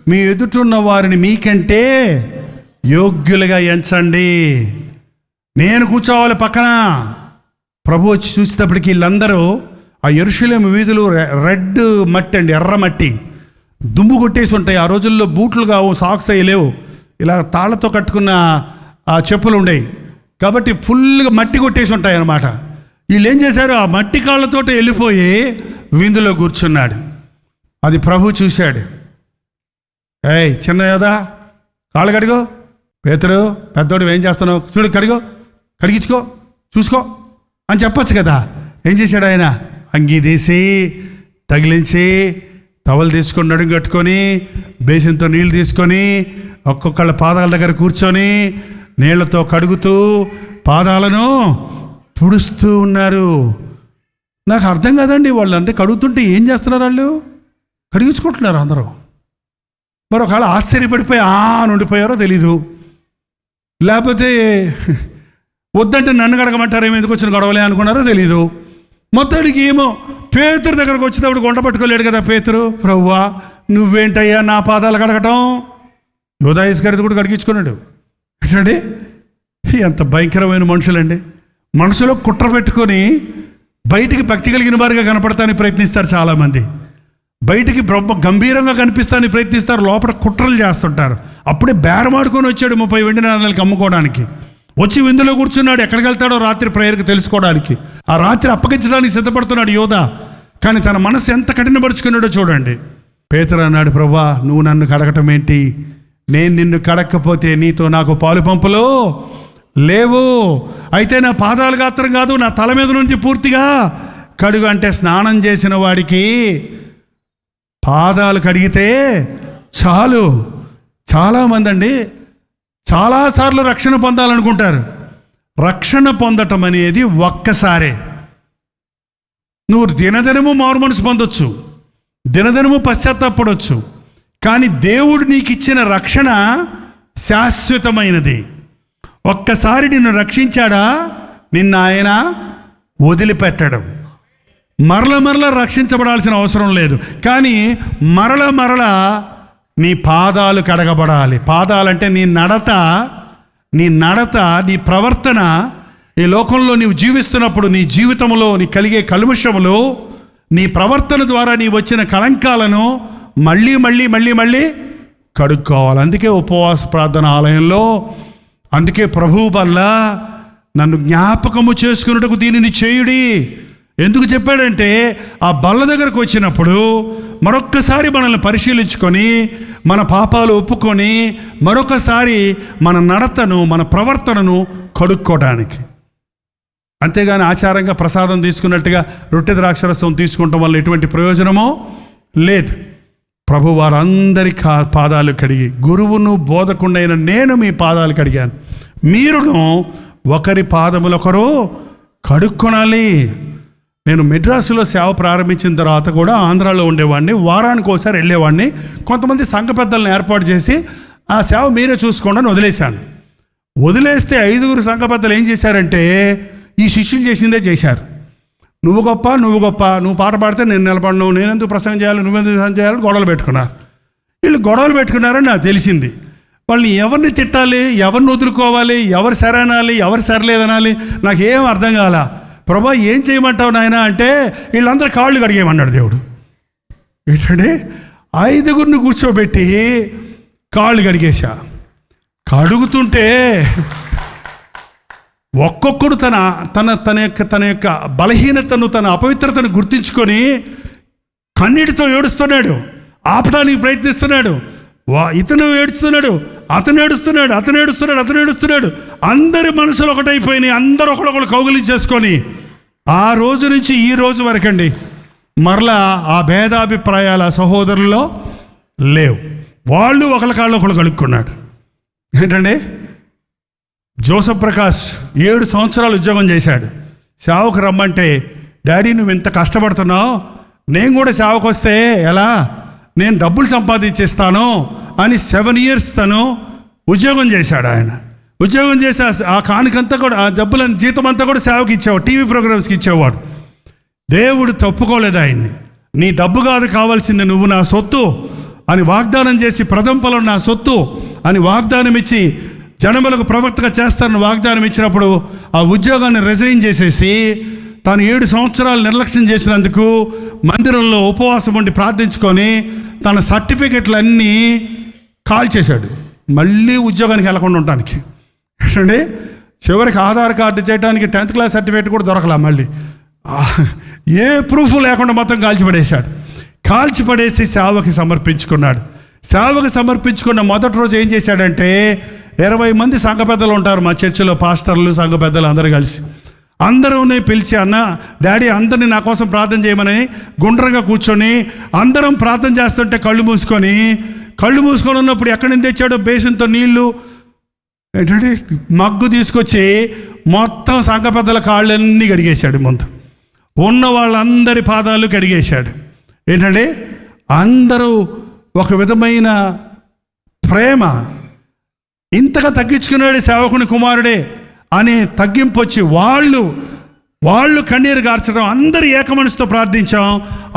మీ ఎదుటున్న వారిని మీకంటే యోగ్యులుగా ఎంచండి. నేను కూర్చోవాలి పక్కన. ప్రభు వచ్చి చూసేటప్పటికి వీళ్ళందరూ ఆ యెరూషలేము వీధులు రెడ్ మట్టి అండి, ఎర్ర మట్టి, దుమ్ము కొట్టేసి ఉంటాయి. ఆ రోజుల్లో బూట్లు కావు, సాక్స్ అయ్యి లేవు, ఇలా తాళ్ళతో కట్టుకున్న ఆ చెప్పులు ఉండేవి కాబట్టి ఫుల్గా మట్టి కొట్టేసి ఉంటాయి అన్నమాట. వీళ్ళు ఏం చేశారు, ఆ మట్టి కాళ్ళతో వెళ్ళిపోయి విందులో కూర్చున్నాడు. అది ప్రభు చూశాడు. ఏయ్ చిన్న యోధా, కాళ్ళు కడిగో. పేతురు పెద్దోడు ఏం చేస్తున్నావు, చూడు కడిగించుకో, చూసుకో అని చెప్పచ్చు కదా. ఏం చేశాడు ఆయన, అంగీ తీసి తగిలించి టవల్ తీసుకొని నడుము కట్టుకొని బేసిన్తో నీళ్ళు తీసుకొని ఒక్కొక్కళ్ళ పాదాల దగ్గర కూర్చొని నీళ్లతో కడుగుతూ పాదాలను తుడుస్తూ ఉన్నారు. నాకు అర్థం కాదండి, వాళ్ళు అంటే కడుగుతుంటే ఏం చేస్తున్నారు, వాళ్ళు కడిగించుకుంటున్నారు అందరూ. మరొకవేళ ఆశ్చర్యపడిపోయి ఉండిపోయారో తెలీదు, లేకపోతే వద్దంటే నన్ను కడగమంటారేమో, ఎందుకు వచ్చిన గొడవలే అనుకున్నారో తెలీదు. మొత్తానికి ఏమో పేతురు దగ్గరకు వచ్చేటప్పుడు గుంట పట్టుకోలేడు కదా పేతురు. ప్రభువా నువ్వేంటయ్యా నా పాదాలు కడగటం? యూదా ఇస్కరియోతు కూడా కడిగించుకున్నాడు. ఏంటండి ఎంత భయంకరమైన మనుషులండి. మనసులో కుట్ర పెట్టుకొని బయటికి భక్తి కలిగిన వారిగా కనపడతానికి ప్రయత్నిస్తారు చాలామంది. బయటికి గంభీరంగా కనిపిస్తానికి ప్రయత్నిస్తారు, లోపల కుట్రలు చేస్తుంటారు. అప్పుడే బేరమాడుకొని వచ్చాడు 30 వెండి నాణాలకి అమ్ముకోవడానికి. వచ్చి విందులో కూర్చున్నాడు. ఎక్కడికి వెళ్తాడో రాత్రి ప్రేయర్కి తెలుసుకోవడానికి. ఆ రాత్రి అప్పగించడానికి సిద్ధపడుతున్నాడు యోధా. కానీ తన మనసు ఎంత కఠినపరుచుకున్నాడో చూడండి. పేతురు అన్నాడు, ప్రభువా నువ్వు నన్ను కడగటం ఏంటి? నేను నిన్ను కడగకపోతే నీతో నాకు పాలు పంపులు లేవు. అయితే నా పాదాలు గాత్రం కాదు, నా తల మీద నుంచి పూర్తిగా కడుగు. అంటే స్నానం చేసిన వాడికి పాదాలు కడిగితే చాలు. చాలామంది అండి చాలాసార్లు రక్షణ పొందాలనుకుంటారు. రక్షణ పొందటం అనేది ఒక్కసారే. నువ్వు దినదినము మారు మనసు పొందొచ్చు, దినదినము పశ్చాత్తాపడవచ్చు, కానీ దేవుడు నీకు ఇచ్చిన రక్షణ శాశ్వతమైనది. ఒక్కసారి నిన్ను రక్షించాడా, నిన్ను ఆయన వదిలిపెట్టడం. మరల రక్షించబడాల్సిన అవసరం లేదు, కానీ మరల నీ పాదాలు కడగబడాలి. పాదాలంటే నీ నడత, నీ ప్రవర్తన. ఈ లోకంలో నీవు జీవిస్తున్నప్పుడు నీ జీవితంలో నీ కలిగే కల్మషములు, నీ ప్రవర్తన ద్వారా నీ వచ్చిన కళంకాలను మళ్ళీ కడుక్కోవాలి. అందుకే ఉపవాస ప్రార్థన ఆలయంలో, అందుకే ప్రభువు వల్ల నన్ను జ్ఞాపకము చేసుకున్నట్టుకు దీనిని చేయుడి ఎందుకు చెప్పాడంటే, ఆ బల్ల దగ్గరకు వచ్చినప్పుడు మరొక్కసారి మనల్ని పరిశీలించుకొని మన పాపాలు ఒప్పుకొని మరొకసారి మన నడతను, మన ప్రవర్తనను కడుక్కోవడానికి. అంతేగాని ఆచారంగా ప్రసాదం తీసుకున్నట్టుగా రొట్టె ద్రాక్షరసం తీసుకుంటాం వల్ల ఎటువంటి ప్రయోజనమో లేదు. ప్రభు వారందరి పాదాలు కడిగి, గురువును బోధకుండైన నేను మీ పాదాలు కడిగాను, మీరును ఒకరి పాదములొకరు కడుక్కొనాలి. నేను మెడ్రాసులో సేవ ప్రారంభించిన తర్వాత కూడా ఆంధ్రాలో ఉండేవాడిని. వారానికి ఒకసారి వెళ్ళేవాడిని. కొంతమంది సంఘ పెద్దలను ఏర్పాటు చేసి ఆ సేవ మీరే చూసుకోండి అని వదిలేశాను. వదిలేస్తే 5 సంఘ పెద్దలు ఏం చేశారంటే, ఈ శిష్యులు చేసిందే చేశారు. నువ్వు గొప్ప, నువ్వు పాట పాడితే నేను నిలబడను, నేనెందుకు ప్రసంగం చేయాలి, నువ్వెందుకు ప్రసంగం చేయాలని గొడవలు పెట్టుకున్నారు. వీళ్ళు గొడవలు పెట్టుకున్నారని నాకు తెలిసింది. వాళ్ళని ఎవరిని తిట్టాలి, ఎవరిని వదులుకోవాలి, ఎవరు సరైనాలి, ఎవరు సరిలేదనాలి నాకేం అర్థం కాల. ప్రభా ఏం చేయమంటావు నాయన అంటే, వీళ్ళందరూ కాళ్ళు కడిగేయమన్నాడు దేవుడు. ఏంటంటే 5 కూర్చోబెట్టి కాళ్ళు కడిగేశా. కడుగుతుంటే ఒక్కొక్కడు తన యొక్క బలహీనతను, తన అపవిత్రతను గుర్తించుకొని కన్నీటితో ఏడుస్తున్నాడు, ఆపడానికి ప్రయత్నిస్తున్నాడు. ఇతను ఏడుస్తున్నాడు, అతను ఏడుస్తున్నాడు. అందరి మనసులు ఒకటైపోయినాయి. అందరూ ఒకళ్ళొకళ్ళు కౌగిలించేసుకొని ఆ రోజు నుంచి ఈ రోజు వరకండి మరలా ఆ భేదాభిప్రాయాల సహోదరుల్లో లేవు. వాళ్ళు ఒకళ్ళ కాళ్ళు ఒకళ్ళు కలుపుకున్నాడు. ఏంటండి, జోసఫ్ ప్రకాష్ 7 సంవత్సరాలు ఉద్యోగం చేశాడు. సేవకు రమ్మంటే, డాడీ నువ్వు ఇంత కష్టపడుతున్నావు, నేను కూడా సేవకు వస్తే ఎలా, నేను డబ్బులు సంపాదించేస్తాను అని 7 years తను ఉద్యోగం చేశాడు. ఆయన ఉద్యోగం చేసి ఆ కానుకంతా కూడా, ఆ డబ్బులను జీతం అంతా కూడా సేవకి ఇచ్చేవాడు, టీవీ ప్రోగ్రామ్స్కి ఇచ్చేవాడు. దేవుడు తప్పుకోలేదు ఆయన్ని. నీ డబ్బు కాదు కావాల్సింది, నువ్వు నా సొత్తు అని వాగ్దానం చేసి, ప్రథమ ఫలం నా సొత్తు అని వాగ్దానం ఇచ్చి, జనములకు ప్రవక్తగా చేస్తానని వాగ్దానం ఇచ్చినప్పుడు ఆ ఉద్యోగాన్ని రిజైన్ చేసేసి తాను 7 సంవత్సరాలు నిర్లక్ష్యం చేసినందుకు మందిరంలో ఉపవాసం ఉండి ప్రార్థించుకొని తన సర్టిఫికెట్లన్నీ కాల్ చేశాడు, మళ్ళీ ఉద్యోగానికి వెళ్ళకుండా ఉండటానికి. అంటే చివరికి ఆధార్ కార్డు చేయడానికి 10th క్లాస్ సర్టిఫికేట్ కూడా దొరకలా. మళ్ళీ ఏ ప్రూఫ్ లేకుండా మొత్తం కాల్చిపడేశాడు. కాల్చిపడేసి సేవకి సమర్పించుకున్నాడు. సేవకి సమర్పించుకున్న మొదటి రోజు ఏం చేశాడంటే, 20 మంది సంఘ పెద్దలు ఉంటారు మా చర్చిలో, పాస్టర్లు, సంఘ పెద్దలు అందరూ కలిసి. అందరూనే పిలిచి, అన్న డాడీ అందరినీ నా కోసం ప్రార్థన చేయమని గుండ్రంగా కూర్చొని అందరం ప్రార్థన చేస్తుంటే కళ్ళు మూసుకొని ఉన్నప్పుడు ఎక్కడి నుంచి తెచ్చాడో బేసిన్తో నీళ్లు ఏంటంటే మగ్గు తీసుకొచ్చి మొత్తం సంఘ పెద్దల కాళ్ళన్నీ కడిగేశాడు. ముందు ఉన్న వాళ్ళందరి పాదాలు కడిగేశాడు. ఏంటంటే అందరూ ఒక విధమైన ప్రేమ, ఇంతగా తగ్గించుకున్నాడు సేవకుని కుమారుడే అనే తగ్గింపు వచ్చి వాళ్ళు కన్నీరు గార్చడం, అందరు ఏకమనసుతో ప్రార్థించాం.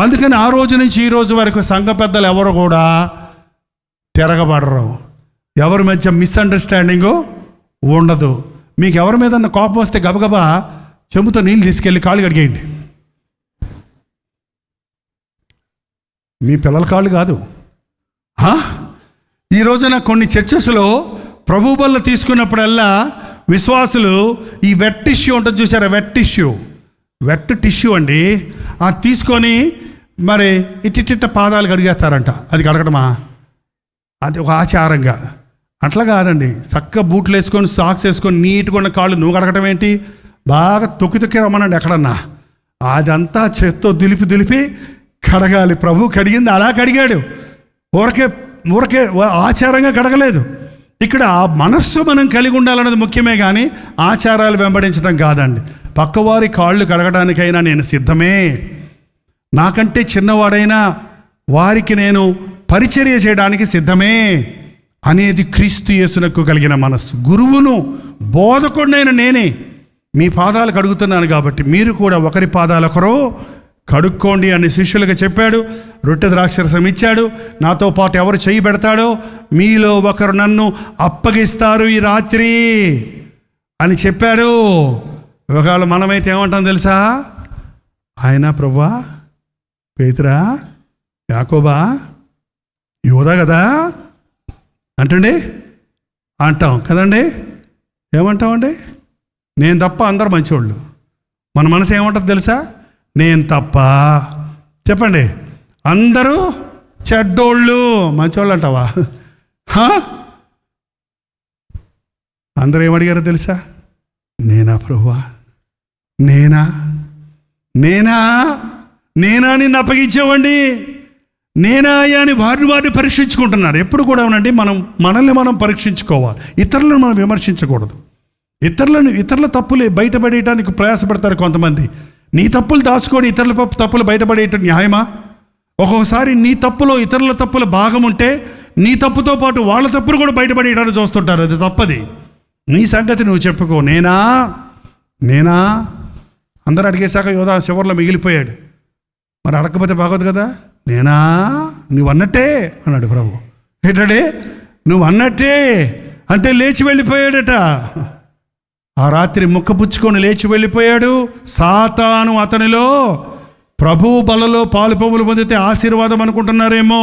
అందుకని ఆ రోజు నుంచి ఈ రోజు వరకు సంఘ పెద్దలు ఎవరు కూడా తిరగబడరు, ఎవరి మధ్య మిస్అండర్స్టాండింగు ఉండదు. మీకు ఎవరి మీద కోపం వస్తే గబగబా చెంబుతో నీళ్ళు తీసుకెళ్ళి కాళ్ళు కడిగేయండి. మీ పిల్లల కాళ్ళు కాదు. ఈ రోజున కొన్ని చర్చెస్లో ప్రభు బల్ల తీసుకున్నప్పుడల్లా విశ్వాసులు ఈ వెట్ టిష్యూ ఉంటుంది చూసారా, వెట్ టిష్యూ అండి, అది తీసుకొని మరి ఇట్టిట్ట పాదాలు కడిగేస్తారంట. అది కడగడమా? అది ఒక ఆచారంగా. అట్లా కాదండి. చక్కగా బూట్లు వేసుకొని సాక్స్ వేసుకొని నీట్గా ఉన్న కాళ్ళు నువ్వు కడగటం ఏంటి? బాగా తొక్కి రమ్మనండి ఎక్కడన్నా. అదంతా చేత్తో దులిపి కడగాలి. ప్రభు కడిగింది అలా కడిగాడు, ఊరకే ఆచారంగా కడగలేదు. ఇక్కడ మనస్సు మనం కలిగి ఉండాలన్నది ముఖ్యమే కానీ ఆచారాలు వెంబడించడం కాదండి. పక్కవారి కాళ్ళు కడగడానికైనా నేను సిద్ధమే, నాకంటే చిన్నవాడైనా వారికి నేను పరిచర్య చేయడానికి సిద్ధమే అనేది క్రీస్తు యేసునకు కలిగిన మనస్సు. గురువును బోధకుడినైన నేనే మీ పాదాలు కడుగుతున్నాను కాబట్టి మీరు కూడా ఒకరి పాదాలు ఒకరు కడుక్కోండి అని శిష్యులకు చెప్పాడు. రొట్టె ద్రాక్షరసం ఇచ్చాడు. నాతో పాటు ఎవరు చేయి పెడతాడో మీలో ఒకరు నన్ను అప్పగిస్తారు ఈ రాత్రి అని చెప్పాడు. ఒకవేళ మనమైతే ఏమంటాం తెలుసా? ఆయన ప్రభువా, పేతురా, యాకోబా, యోధా కదా అంటాం కదండి. ఏమంటామండి? నేను తప్ప అందరు మంచివాళ్ళు. మన మనసు ఏమంటుంది తెలుసా? నేను తప్ప, చెప్పండి, అందరూ చెడ్డోళ్ళు, మంచోళ్ళు అంటావా? అందరూ ఏమడిగారో తెలుసా? నేనా ప్రభువా, నేనా నిన్ను అప్పగించేవండి, నేనా అని వారిని పరీక్షించుకుంటున్నారు. ఎప్పుడు కూడా ఉనండి, మనల్ని మనం పరీక్షించుకోవాలి. ఇతరులను మనం విమర్శించకూడదు. ఇతరుల తప్పులు బయటపడేయడానికి ప్రయాసపడతారు కొంతమంది. నీ తప్పులు దాచుకొని ఇతరుల తప్పులు బయటపడేయటం న్యాయమా? ఒక్కొక్కసారి నీ తప్పులో ఇతరుల తప్పుల భాగం ఉంటే నీ తప్పుతో పాటు వాళ్ళ తప్పులు కూడా బయటపడేయడానికి చూస్తుంటారు. అది తప్పది. నీ సంగతి నువ్వు చెప్పుకో. నేనా అందరూ అడిగేశాక యోధా చివర్లో మిగిలిపోయాడు. మరి అడగకపోతే బాగోదు కదా. నేనా, నువ్వు అన్నట్టే అన్నాడు ప్రభు. ఏంటంటే నువ్వు అన్నట్టే అంటే లేచి వెళ్ళిపోయాడట. ఆ రాత్రి ముక్కపుచ్చుకొని లేచి వెళ్ళిపోయాడు. సాతాను అతనిలో ప్రభు బలలో పాలు పొమ్ములు పొందితే ఆశీర్వాదం అనుకుంటున్నారేమో.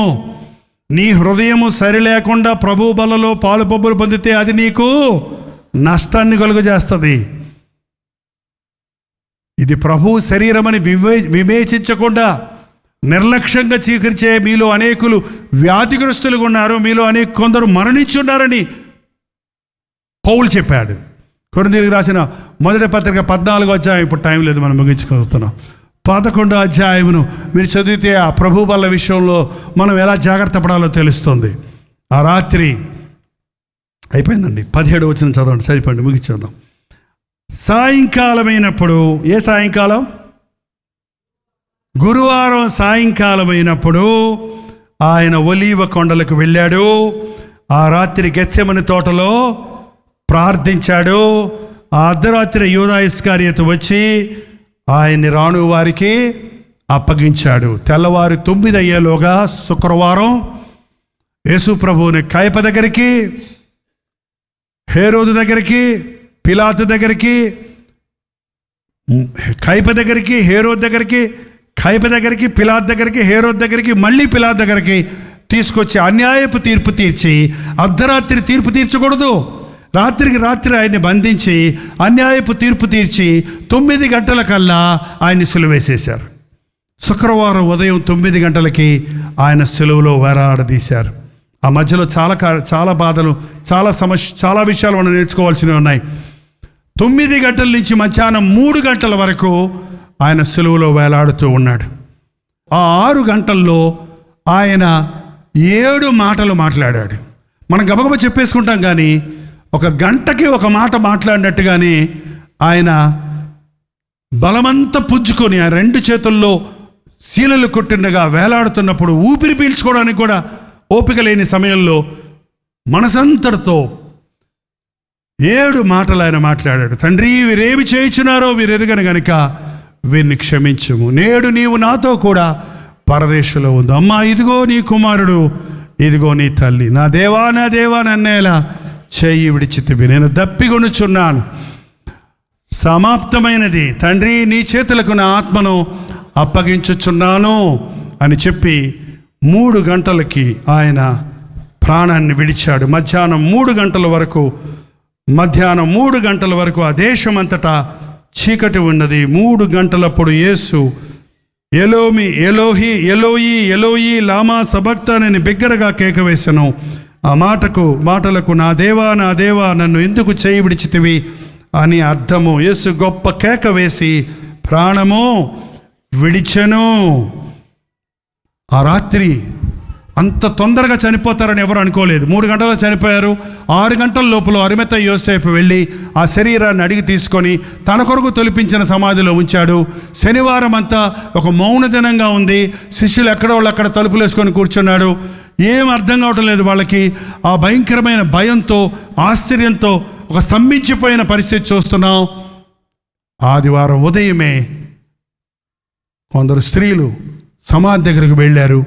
నీ హృదయము సరి లేకుండా ప్రభు బలలో పాలు పొమ్ములు పొందితే అది నీకు నష్టాన్ని కలుగజేస్తుంది. ఇది ప్రభు శరీరమని వివేచించకుండా నిర్లక్ష్యంగా చీకరించే మీలో అనేకులు వ్యాధిగ్రస్తులుగా ఉన్నారు, మీలో కొందరు మరణించున్నారని పౌలు చెప్పాడు. కొరింథీయులకు రాసిన మొదటి పత్రిక 14వ అధ్యాయం, ఇప్పుడు టైం లేదు మనం ముగించుకొస్తున్నాం. 11వ అధ్యాయమును మీరు చదివితే ఆ ప్రభు బల్ల విషయంలో మనం ఎలా జాగ్రత్త పడాలో తెలుస్తుంది. ఆ రాత్రి అయిపోయిందండి. 17వ వచనం చదవండి, సరిపోండి, ముగించేద్దాం. సాయంకాలమైనప్పుడు, ఏ సాయంకాలం? గురువారం సాయంకాలమైనప్పుడు ఆయన ఒలీవ కొండలకు వెళ్ళాడు. ఆ రాత్రి గెత్సెమని తోటలో ప్రార్థించాడు. ఆ అర్ధరాత్రి యూదా ఇస్కరియోతు వచ్చి ఆయన్ని రాను వారికి అప్పగించాడు. తెల్లవారు 9 అయ్యేలోగా శుక్రవారం యేసు ప్రభువుని కయప దగ్గరికి, హేరోదు దగ్గరికి, పిలాతు దగ్గరికి, కయప దగ్గరికి, హేరోదు దగ్గరికి, కయప దగ్గరికి, పిలాతు దగ్గరికి, హేరోదు దగ్గరికి, మళ్ళీ పిలాతు దగ్గరికి తీసుకొచ్చి అన్యాయపు తీర్పు తీర్చి, అర్ధరాత్రి తీర్పు తీర్చకూడదు, రాత్రికి రాత్రి ఆయన్ని బంధించి అన్యాయపు తీర్పు తీర్చి 9 గంటల కల్లా ఆయన్ని సిలువేసేశారు. శుక్రవారం ఉదయం 9 గంటలకి ఆయన సిలువలో వేలాడదీశారు. ఆ మధ్యలో చాలా బాధలు, చాలా విషయాలు మనం నేర్చుకోవాల్సినవి ఉన్నాయి. 9 గంటల నుంచి మధ్యాహ్నం 3 గంటల వరకు ఆయన సిలువలో వేలాడుతూ ఉన్నాడు. ఆ 6 గంటల్లో ఆయన 7 మాటలు మాట్లాడాడు. మనం గబగబ చెప్పేసుకుంటాం, కానీ ఒక గంటకి ఒక మాట మాట్లాడినట్టుగానే ఆయన బలమంతా పుంజుకొని ఆ 2 చేతుల్లో శీలలు కొట్టిండగా వేలాడుతున్నప్పుడు ఊపిరి పీల్చుకోవడానికి కూడా ఓపిక లేని సమయంలో మనసంతటితో 7 మాటలు ఆయన మాట్లాడాడు. తండ్రి, వీరేమి చేయుచున్నారో వీరెరుగను గనుక వీరిని క్షమించుము. నేడు నీవు నాతో కూడా పరదేశంలో ఉంది. అమ్మా, ఇదిగో నీ కుమారుడు, ఇదిగో నీ తల్లి. నా దేవా, నా దేవా, నన్నేలా చేయి విడిచితివి, నేను దప్పిగొనుచున్నాను, సమాప్తమైనది. తండ్రి, నీ చేతులకు నా ఆత్మను అప్పగించుచున్నాను అని చెప్పి 3 గంటలకి ఆయన ప్రాణాన్ని విడిచాడు. మధ్యాహ్నం 3 గంటల వరకు ఆ దేశమంతటా చీకటి ఉన్నది. 3 గంటలప్పుడు యేసు ఎలోమి ఎలోహి ఎలోయి ఎలోయి లామా సబక్తానని బిగ్గరగా కేకవేసెను. ఆ మాటలకు నా దేవా, నా దేవా, నన్ను ఎందుకు చేయి విడిచితివి అని అర్థము. యేసు గొప్ప కేక వేసి ప్రాణము విడిచెను. ఆ రాత్రి అంత తొందరగా చనిపోతారని ఎవరు అనుకోలేదు. 3 గంటల్లో చనిపోయారు. 6 గంటల లోపల అరిమత యోసేపు వెళ్ళి ఆ శరీరాన్ని అడిగి తీసుకొని తన కొరకు తొలిపించిన సమాధిలో ఉంచాడు. శనివారం అంతా ఒక మౌన దినంగా ఉంది. శిష్యులు ఎక్కడో వాళ్ళు అక్కడ తలుపులు వేసుకొని కూర్చున్నాడు. ఏం అర్థం కావటం లేదు వాళ్ళకి. ఆ భయంకరమైన భయంతో, ఆశ్చర్యంతో ఒక స్తంభించిపోయిన పరిస్థితి చూస్తున్నాం. ఆదివారం ఉదయమే కొందరు స్త్రీలు సమాధి దగ్గరకు వెళ్ళారు.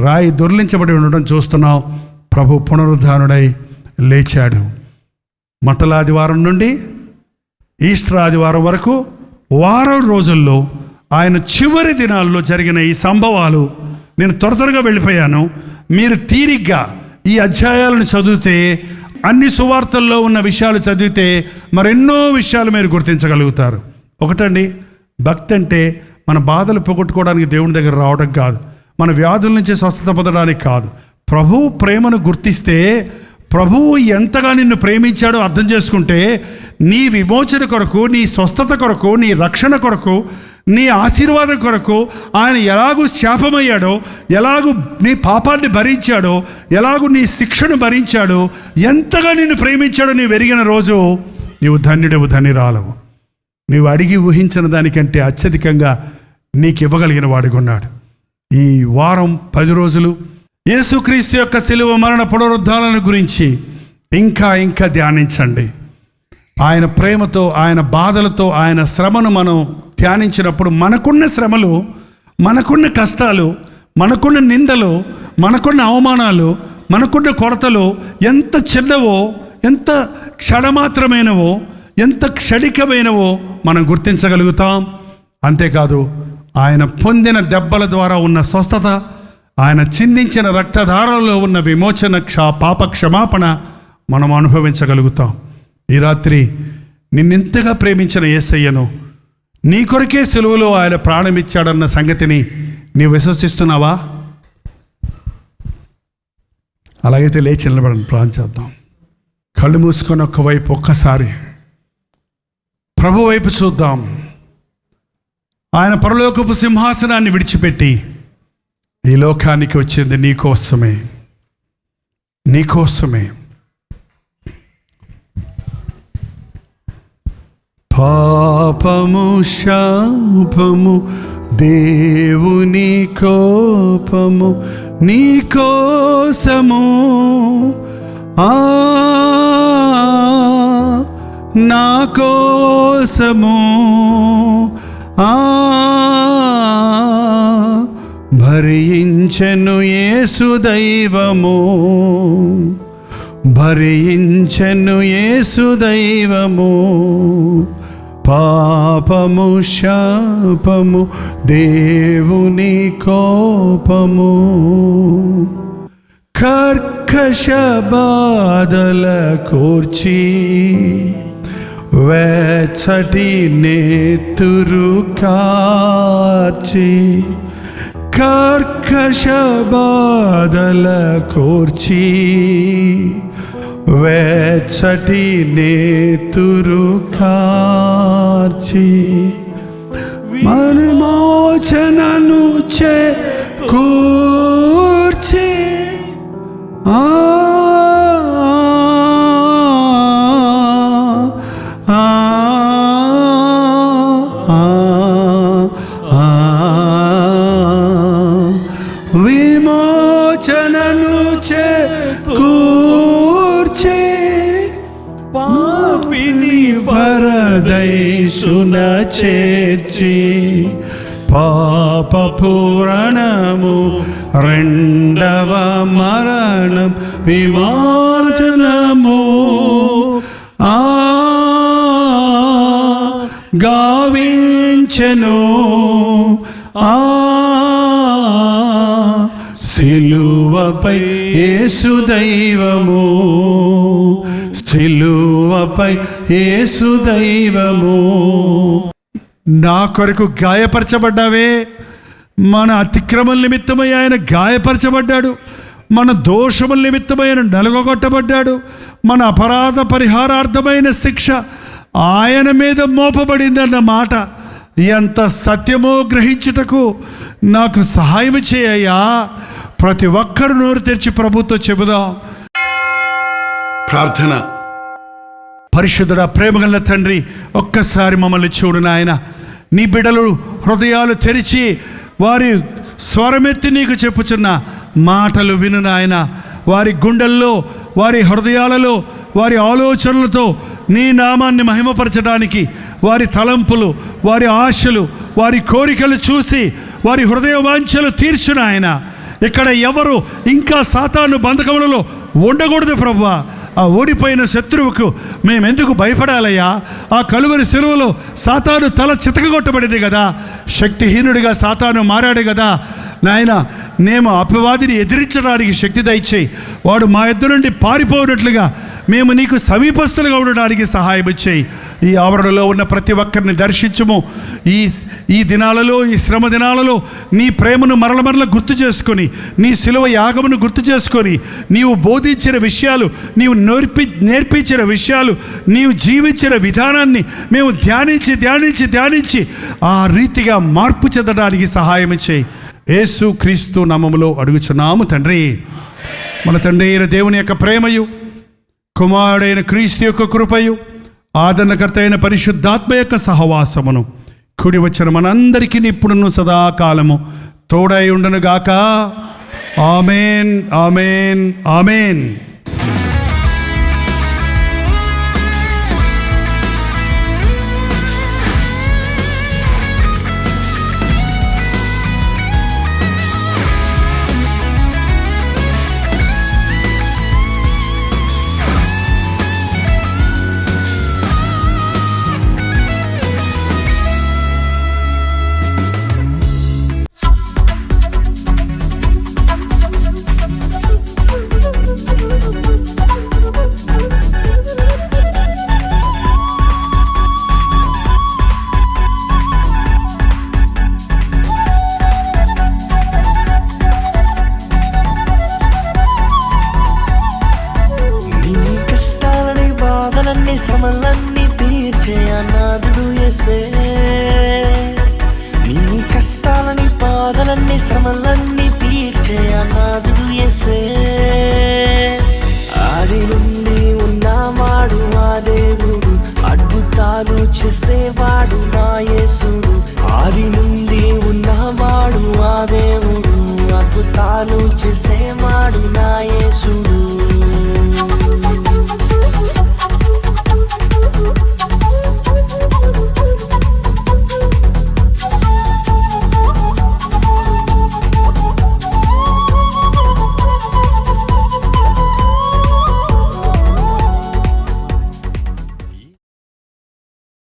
రాయి దొర్లించబడి ఉండడం చూస్తున్నాం. ప్రభు పునరుద్ధానుడై లేచాడు. మట్టల ఆదివారం నుండి ఈస్టర్ ఆదివారం వరకు వారం రోజుల్లో ఆయన చివరి దినాల్లో జరిగిన ఈ సంభవాలు నేను త్వరగా వెళ్ళిపోయాను. మీరు తీరిగ్గా ఈ అధ్యాయాలను చదివితే, అన్ని సువార్తల్లో ఉన్న విషయాలు చదివితే మరెన్నో విషయాలు మీరు గుర్తించగలుగుతారు. ఒకటండి, భక్తి అంటే మన బాధలు పోగొట్టుకోవడానికి దేవుని దగ్గర రావడం కాదు, మన వ్యాధుల నుంచి స్వస్థత పొందడానికి కాదు. ప్రభువు ప్రేమను గుర్తిస్తే, ప్రభువు ఎంతగా నిన్ను ప్రేమించాడో అర్థం చేసుకుంటే, నీ విమోచన కొరకు, నీ స్వస్థత కొరకు, నీ రక్షణ కొరకు, నీ ఆశీర్వాదం కొరకు ఆయన ఎలాగూ శాపమయ్యాడో, ఎలాగూ నీ పాపాన్ని భరించాడో, ఎలాగూ నీ శిక్షను భరించాడో, ఎంతగా నిన్ను ప్రేమించాడో నీవు ఎరిగిన రోజు నీవు ధన్యుడవు, ధన్యురాలవు. నీవు అడిగి ఊహించిన దానికంటే అత్యధికంగా నీకు ఇవ్వగలిగిన వాడుకున్నాడు. ఈ వారం 10 రోజులు యేసుక్రీస్తు యొక్క శిలువ మరణ పునరుద్ధానాల గురించి ఇంకా ధ్యానించండి. ఆయన ప్రేమతో, ఆయన బాధలతో, ఆయన శ్రమను మనం ధ్యానించినప్పుడు మనకున్న శ్రమలు, మనకున్న కష్టాలు, మనకున్న నిందలు, మనకున్న అవమానాలు, మనకున్న కొరతలు ఎంత చిన్నవో, ఎంత క్షణమాత్రమైనవో, ఎంత క్షణికమైనవో మనం గుర్తించగలుగుతాం. అంతేకాదు, ఆయన పొందిన దెబ్బల ద్వారా ఉన్న స్వస్థత, ఆయన చిందించిన రక్తధారలో ఉన్న విమోచన, పాప క్షమాపణ మనం అనుభవించగలుగుతాం. ఈ రాత్రి నిన్నింతగా ప్రేమించిన యేసయ్యను, నీ కొరకే సిలువలో ఆయన ప్రాణమిచ్చాడన్న సంగతిని నీవు విశ్వసిస్తున్నావా? అలాగైతే లేచి నిలబడండి, ప్రార్థన చేద్దాం. కళ్ళు మూసుకొని ఒక్కసారి ప్రభు వైపు చూద్దాం. ఆయన పరలోకపు సింహాసనాన్ని విడిచిపెట్టి ఈ లోకానికి వచ్చింది నీకోసమే, నీకోసమే. పాపము, శాపము, దేవుని కోపము నీకోసము, నా కోసము భరించెను యేసు దైవము, భరించెను యేసు దైవము. పాపము శాపము దేవుని కోపము, కర్కశ బాధల కూర్చి వెచ్చటి నేతురు కార్చి, కర్కశ బాధల కూర్చి వెచ్చటి నేతురు కార్చి, మనమోచనను చేకూర్చి విమోచనను చేకూర్చి, పాపిని పరదైసున చేర్చి, పాప పూరణము రెండవ మరణం విమోచనము గావించెను సిలువపై యేసు దైవము, సిలువపై యేసు దైవము. నా కొరకు గాయపరచబడ్డావే, మన అతిక్రమం నిమిత్తమై ఆయన గాయపరచబడ్డాడు, మన దోషముల నిమిత్తమై ఆయన నలుగొట్టబడ్డాడు, మన అపరాధ పరిహారార్థమైన శిక్ష ఆయన మీద మోపబడిందన్న మాట ఎంత సత్యమో గ్రహించుటకు నాకు సహాయం చేయయ్యా. ప్రతి ఒక్కరు నోరు తెరిచి ప్రభుతో చెబుదాం. ప్రార్థన. పరిశుద్ధుడా, ప్రేమగల తండ్రి, ఒక్కసారి మమ్మల్ని చూడు నాయన. నీ బిడ్డలు హృదయాలు తెరిచి వారి స్వరమెత్తి నీకు చెప్పుచున్న మాటలు విను నాయన. వారి గుండెల్లో, వారి హృదయాలలో, వారి ఆలోచనలతో నీ నామాన్ని మహిమపరచడానికి వారి తలంపులు, వారి ఆశలు, వారి కోరికలు చూసి వారి హృదయ వాంఛలు తీర్చును ఆయన. ఇక్కడ ఎవరు ఇంకా సాతాను బంధకములలో ఉండకూడదు ప్రభువా. ఆ ఓడిపోయిన శత్రువుకు మేమెందుకు భయపడాలయ్యా? ఆ కలువరి శిలువలో సాతాను తల చితకగొట్టబడింది కదా, శక్తిహీనుడిగా సాతాను మారాడు కదా నాయన. మేము అపవాదిని ఎదిరించడానికి శక్తి దయచేయి. వాడు మా ఎద్దు నుండి పారిపోయినట్లుగా మేము నీకు సమీపస్తులుగా ఉండడానికి సహాయం చేయి. ఈ ఆవరణలో ఉన్న ప్రతి ఒక్కరిని దర్శించుము. ఈ దినాలలో, ఈ శ్రమ దినాలలో నీ ప్రేమను మరల గుర్తు చేసుకొని, నీ శిలువ యాగమును గుర్తు చేసుకొని, నీవు బోధించిన విషయాలు, నీవు నేర్పించిన విషయాలు, నీవు జీవించిన విధానాన్ని మేము ధ్యానించి ఆ రీతిగా మార్పు చెందడానికి సహాయం చేయి. యేసు క్రీస్తు నామములో అడుగుచున్నాము తండ్రి. మన తండ్రి అయిన దేవుని యొక్క ప్రేమయు, కుమారుడైన క్రీస్తు యొక్క కృపయు, ఆదరణకర్త అయిన పరిశుద్ధాత్మ యొక్క సహవాసమును కూడి వచ్చిన మనందరికీ ఇప్పుడును సదాకాలము తోడై ఉండునుగాక. ఆమేన్, ఆమేన్, ఆమేన్. శ్రమలన్నీ తీర్చే అనాథుడు యేసే. నీ కష్టాలని బాధలన్నీ శ్రమలన్నీ తీర్చే అనాథుడు